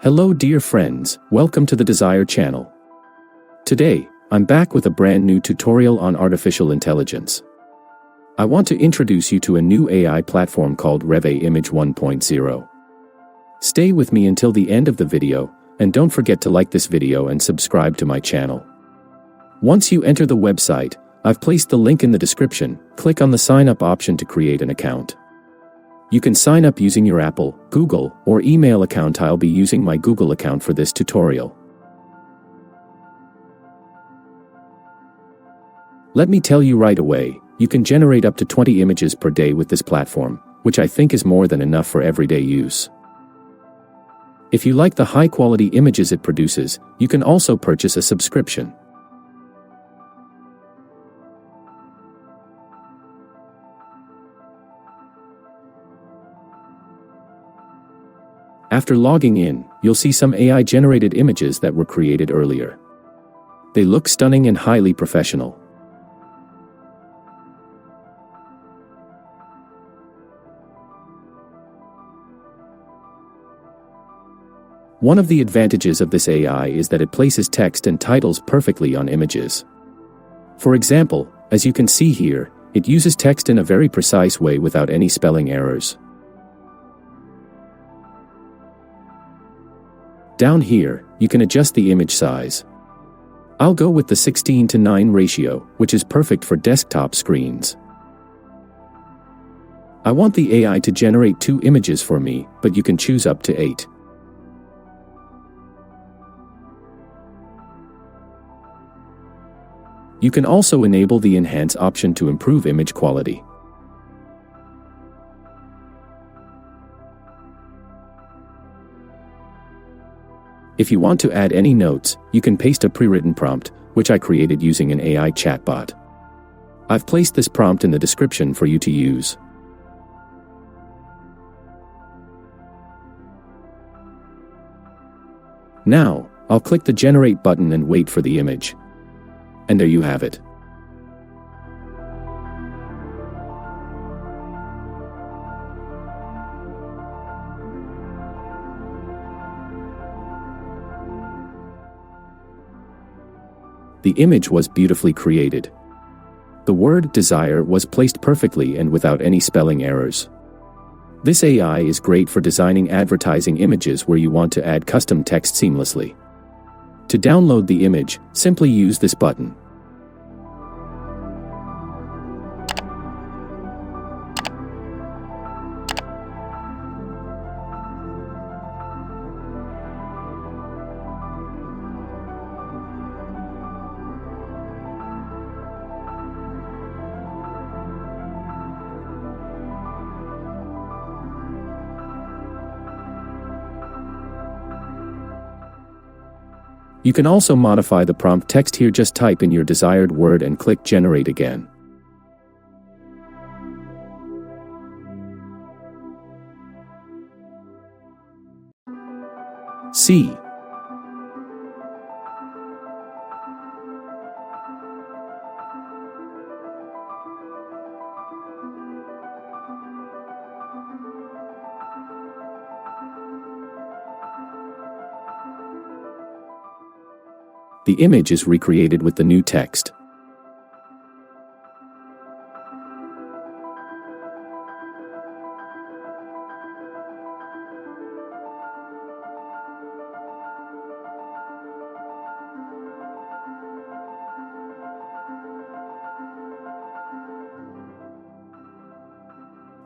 Hello dear friends, welcome to the Desire channel. Today, I'm back with a brand new tutorial on artificial intelligence. I want to introduce you to a new AI platform called Reve Image 1.0. Stay with me until the end of the video, and don't forget to like this video and subscribe to my channel. Once you enter the website, I've placed the link in the description. Click on the sign up option to create an account. You can sign up using your Apple, Google, or email account. I'll be using my Google account for this tutorial. Let me tell you right away, you can generate up to 20 images per day with this platform, which I think is more than enough for everyday use. If you like the high-quality images it produces, you can also purchase a subscription. After logging in, you'll see some AI-generated images that were created earlier. They look stunning and highly professional. One of the advantages of this AI is that it places text and titles perfectly on images. For example, as you can see here, it uses text in a very precise way without any spelling errors. Down here, you can adjust the image size. I'll go with the 16:9 ratio, which is perfect for desktop screens. I want the AI to generate 2 images for me, but you can choose up to 8. You can also enable the Enhance option to improve image quality. If you want to add any notes, you can paste a pre-written prompt, which I created using an AI chatbot. I've placed this prompt in the description for you to use. Now, I'll click the Generate button and wait for the image. And there you have it. The image was beautifully created. The word desire was placed perfectly and without any spelling errors. This AI is great for designing advertising images where you want to add custom text seamlessly. To download the image, simply use this button. You can also modify the prompt text here. Just type in your desired word and click Generate again. See. The image is recreated with the new text.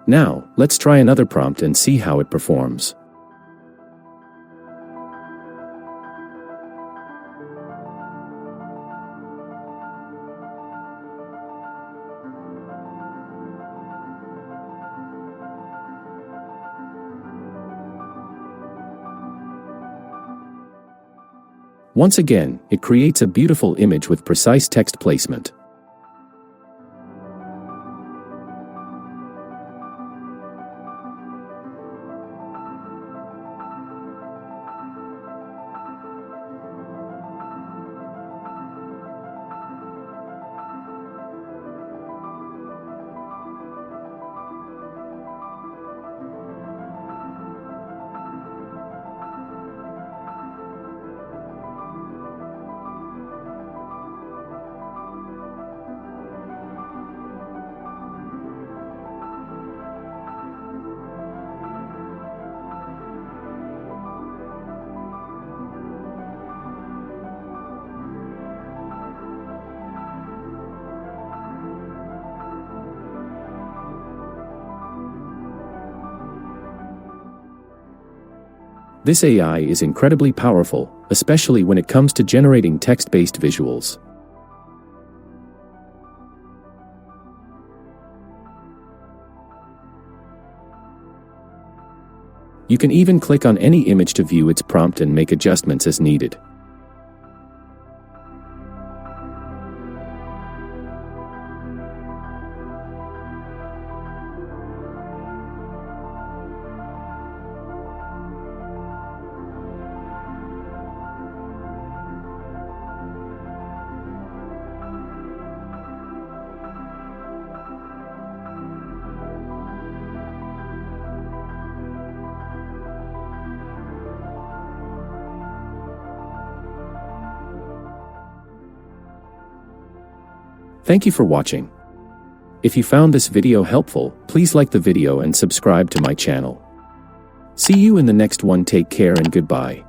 Now, let's try another prompt and see how it performs. Once again, it creates a beautiful image with precise text placement. This AI is incredibly powerful, especially when it comes to generating text-based visuals. You can even click on any image to view its prompt and make adjustments as needed. Thank you for watching. If you found this video helpful, please like the video and subscribe to my channel. See you in the next one. Take care and goodbye.